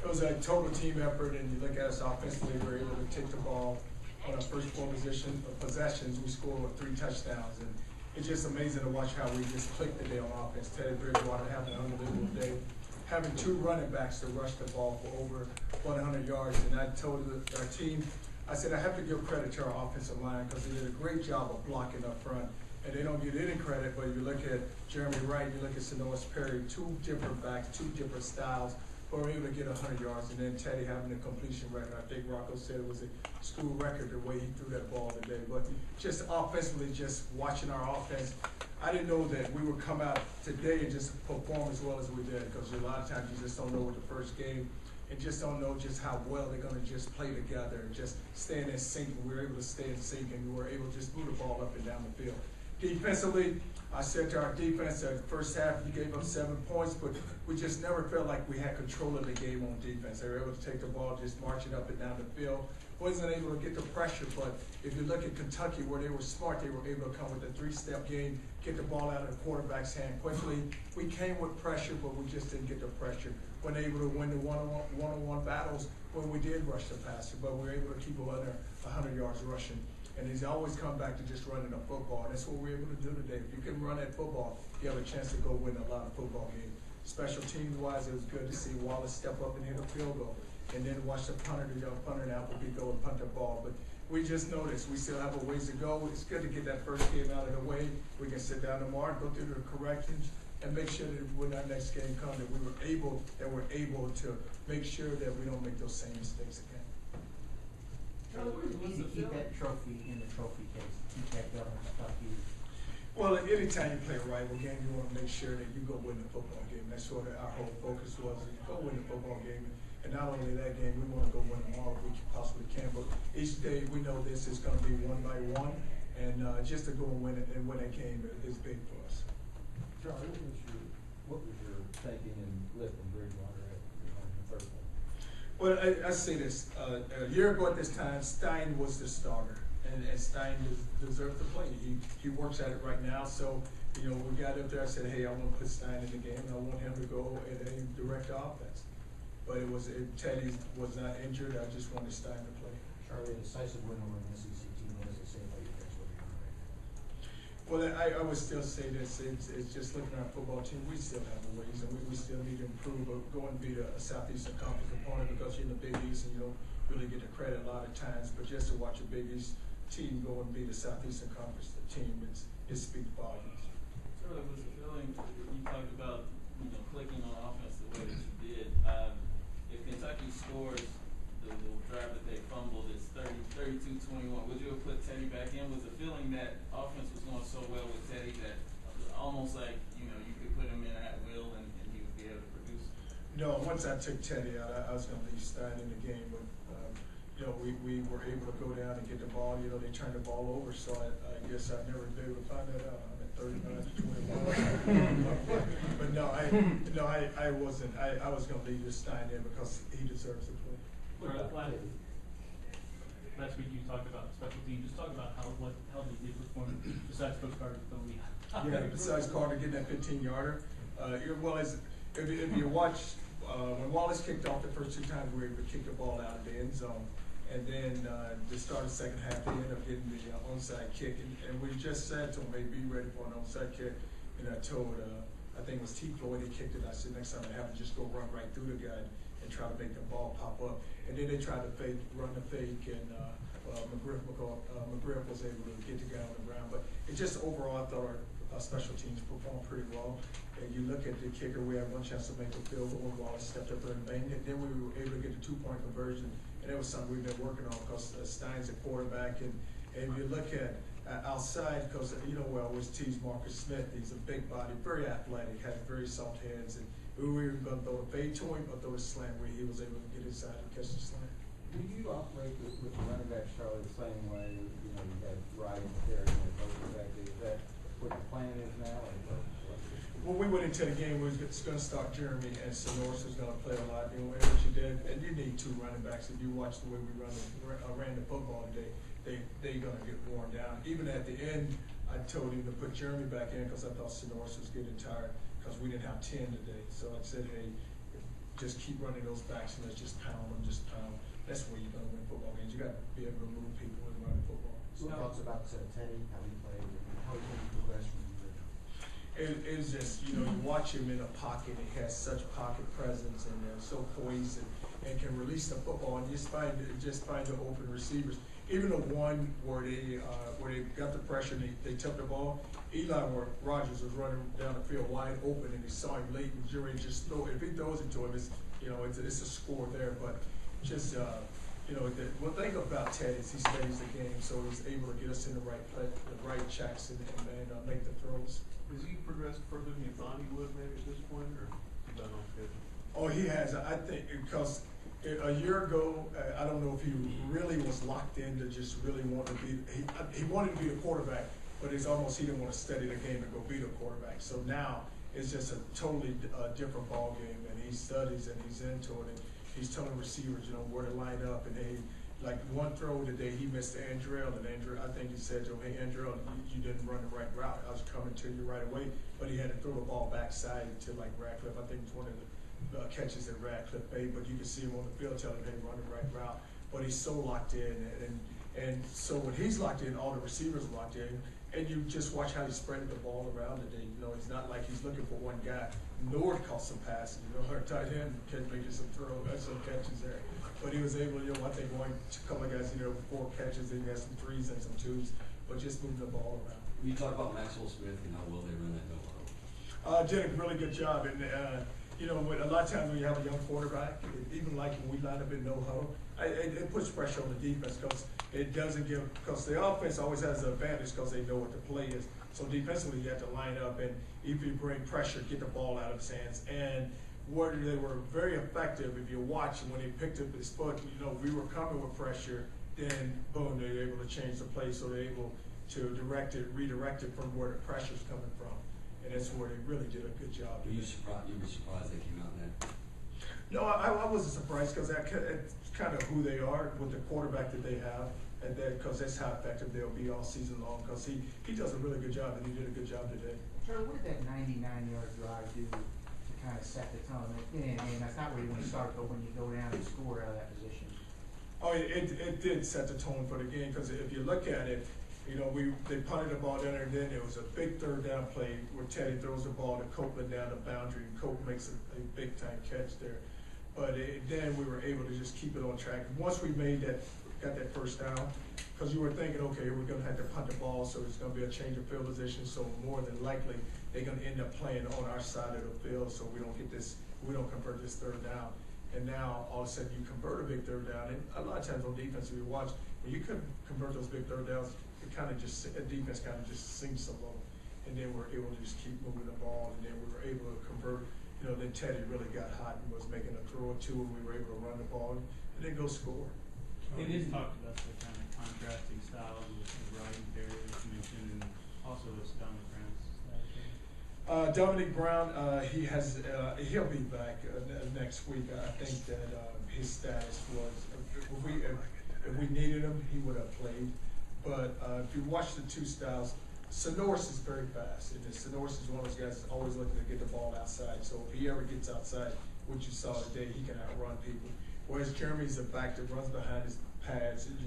it was a total team effort, and you look at us offensively, we were able to take the ball on our first four possessions. We scored with 3 touchdowns, and it's just amazing to watch how we just clicked the day on offense. Teddy Bridgewater having an unbelievable day, having 2 running backs to rush the ball for over 100 yards. And I told our team, I said, I have to give credit to our offensive line because they did a great job of blocking up front. And they don't get any credit, but you look at Jeremy Wright, you look at Sonoris Perry, 2 different backs, 2 different styles, but we're able to get 100 yards. And then Teddy having a completion record. I think Rocco said it was a school record the way he threw that ball today. But just offensively, just watching our offense, I didn't know that we would come out today and just perform as well as we did, because a lot of times you just don't know with the first game and just don't know just how well they're going to just play together and just stay in sync. And we were able to stay in sync, and we were able to just move the ball up and down the field. Defensively, I said to our defense that the first half we gave up 7 points, but we just never felt like we had control of the game on defense. They were able to take the ball, just march it up and down the field. Wasn't able to get the pressure, but if you look at Kentucky, where they were smart, they were able to come with a 3-step game, get the ball out of the quarterback's hand quickly. We came with pressure, but we just didn't get the pressure. We were able to win the one-on-one battles when we did rush the passer, but we were able to keep them under 100 yards rushing. And he's always come back to just running a football. And that's what we're able to do today. If you can run that football, you have a chance to go win a lot of football games. Special teams-wise, it was good to see Wallace step up and hit a field goal. And then watch the punter, the young punter in Appleby go and punt the ball. But we just noticed we still have a ways to go. It's good to get that first game out of the way. We can sit down tomorrow, go through the corrections, and make sure that when our next game comes, that we're able to make sure that we don't make those same mistakes again. You need to keep that trophy in the trophy case. Keep that going stuff you. Well, anytime you play a rival game, you want to make sure that you go win the football game. That's what our whole focus was, go win the football game. And not only that game, we want to go win them all if we possibly can. But each day we know this is going to be one by one, and just to go and win it and win a game is big for us. Charlie, what was your thinking in lifting Bridgewater at the first one? Well, I say this, a year ago at this time, Stein was the starter, and Stein deserved to play. He works at it right now, so, we got up there, I said, hey, I want to put Stein in the game, and I want him to go and direct the offense. But Teddy was not injured, I just wanted Stein to play. Charlie, a decisive win over an SEC team, what does it say about your guys' what you're doing right now? Well, I would still say this, it's just looking at our football team, we still have a ways, and we still need to improve, but go and beat a Southeastern Conference opponent because you're in the Big East and you don't really get the credit a lot of times, but just to watch a Big East team go and beat a Southeastern Conference team, it speaks volumes. So it was a feeling, you talked about, clicking on offense the way that you did. If Kentucky scores the drive that they fumbled, it's 32-21. Would you have put Teddy back in? Was the feeling that offense was going so well with Teddy that almost like, you could put him in at will and he would be able to produce? No, once I took Teddy out, I was going to leave Stein in the game, but we were able to go down and get the ball. They turned the ball over, so I guess I'd never be able to find that out. I'm at 39-21. But no, I wasn't. I was going to leave Stein in because he deserves to play. Last week you talked about special teams. Just talk about how they did perform besides Coach Carter's ability. Yeah, besides Carter getting that 15-yarder. If you watch, when Wallace kicked off the first 2 times, we were able to kick the ball out of the end zone. And then to start the second half, they ended up getting the onside kick. And we just said to them, hey, be ready for an onside kick. And I told, I think it was T. Floyd, he kicked it. I said, next time I have to just go run right through the guy and try to make the ball pop up. And then they tried to run the fake, and McGriff was able to get the guy on the ground. But it just overall, I thought our special teams performed pretty well. And you look at the kicker, we had one chance to make a field goal. Wallace stepped up there and banged it. Then we were able to get the 2-point conversion. And it was something we've been working on because Stein's a quarterback. And you look at outside, because was T's Marcus Smith. He's a big body, very athletic, has very soft hands. And we were even going to throw a fade to him or throw a slant where he was able to get inside and catch the slant. Do you operate with the running back, Charlie, the same way? You have Ryan Terry and both back there. Is that what the plan is now? Well, we went into the game, we was going to start Jeremy, and Sonoris was going to play a lot, what you did. And you need 2 running backs. If you watch the way we ran the football today, they're going to get worn down. Even at the end, I told him to put Jeremy back in because I thought Sonoris was getting tired because we didn't have 10 today. So I said, hey, if just keep running those backs and let's just pound them, just pound. That's where you're gonna win football games. You gotta be able to move people and run the football. What talks about Teddy, how he played, how he progressed from the It was just, you watch him in a pocket, he has such pocket presence and so poised and can release the football and just find the open receivers. Even the one where they got the pressure and they took the ball, Eli Rogers was running down the field wide open and he saw him late and Jerry just if he throws it to him, it's a score there, but just, one thing about Ted is he studies the game, so he's able to get us in the right checks and make the throws. Has he progressed further than you thought he would maybe at this point, or is that on schedule? Oh, he has. I think because a year ago, I don't know if he really was locked in to just really want to be. He wanted to be the quarterback, but it's almost he didn't want to study the game and go be the quarterback. So now it's just a totally different ball game, and he studies and he's into it, and he's telling receivers, where to line up, and like one throw today, he missed Andrell, and I think he said to him, hey, Andrell, you didn't run the right route. I was coming to you right away, but he had to throw the ball backside to like Radcliffe. I think it was one of the catches that Radcliffe made, but you can see him on the field telling him, hey, run the right route. But he's so locked in, and so when he's locked in, all the receivers are locked in, and you just watch how he's spreading the ball around today. He's not like he's looking for one guy. Nord caught some passes, her tight end making some throws, some catches there. But he was able, I think a couple of guys, 4 catches, then he had some 3s and some 2s, but just moving the ball around. When you talk about Maxwell Smith and how well they run that no-huddle. Did a really good job, and a lot of times when you have a young quarterback, even like when we line up in no-huddle, it puts pressure on the defense because it doesn't because the offense always has the advantage because they know what the play is. So defensively, you have to line up, and if you bring pressure, get the ball out of his hands. And where they were very effective, if you watch when he picked up his foot, we were coming with pressure, then boom, they were able to change the play, so they're able to redirect it from where the pressure's coming from. And that's where they really did a good job. Were you surprised they came out in that? No, I wasn't surprised because it's kind of who they are with the quarterback that they have, and because that's how effective they'll be all season long. Because he does a really good job, and he did a good job today. Charlie, what did that 99-yard drive do to kind of set the tone? And that's not where you want to start, but when you go down and score out of that position. Oh, it did set the tone for the game because if you look at it, they punted the ball down there, and then there was a big third down play where Teddy throws the ball to Copeland down the boundary, and Copeland makes a big time catch there. But then we were able to just keep it on track. Once we got that first down, because you were thinking, okay, we're going to have to punt the ball, so it's going to be a change of field position. So more than likely, they're going to end up playing on our side of the field, so we don't convert this third down. And now all of a sudden you convert a big third down, and a lot of times on defense, we watch when you couldn't convert those big third downs, defense kind of just sinks a little, and then we're able to just keep moving the ball, and then we were able to convert. Then Teddy really got hot and was making a throw or two, and we were able to run the ball and then go score. It is talked about the kind of contrasting styles with Rodney Perry that you mentioned, and also with Dominic Brown's status. Dominic Brown, he'll be back next week. I think that his status was if we needed him, he would have played. But if you watch the two styles, Sonoris is very fast, and Sonoris is one of those guys that's always looking to get the ball outside. So if he ever gets outside, what you saw today, he can outrun people. Whereas Jeremy's a back that runs behind his pads, and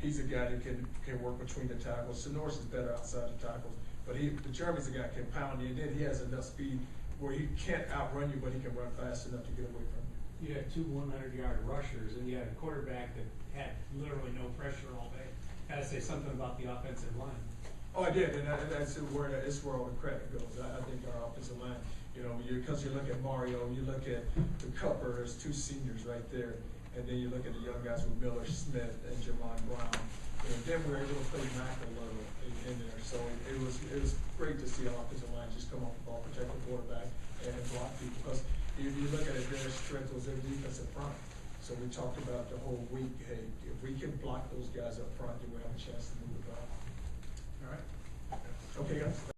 he's a guy that can work between the tackles. Sonoris is better outside the tackles, but Jeremy's a guy that can pound you, and then he has enough speed where he can't outrun you, but he can run fast enough to get away from you. You had 2 100-yard rushers, and you had a quarterback that had literally no pressure all day. Gotta say something about the offensive line. Oh, I did, and that's where all the credit goes. I think our offensive line, because you look at Mario, you look at the Cupper, there's 2 seniors right there, and then you look at the young guys with Miller, Smith, and Javon Brown. And then we were able to play Mack a little in there, so it was great to see our offensive line just come off the ball, protect the quarterback, and block people. Because if you look at it, their strength was their defensive front. So we talked about the whole week, hey, if we can block those guys up front, then we have a chance to move the ball. All right. Okay, guys.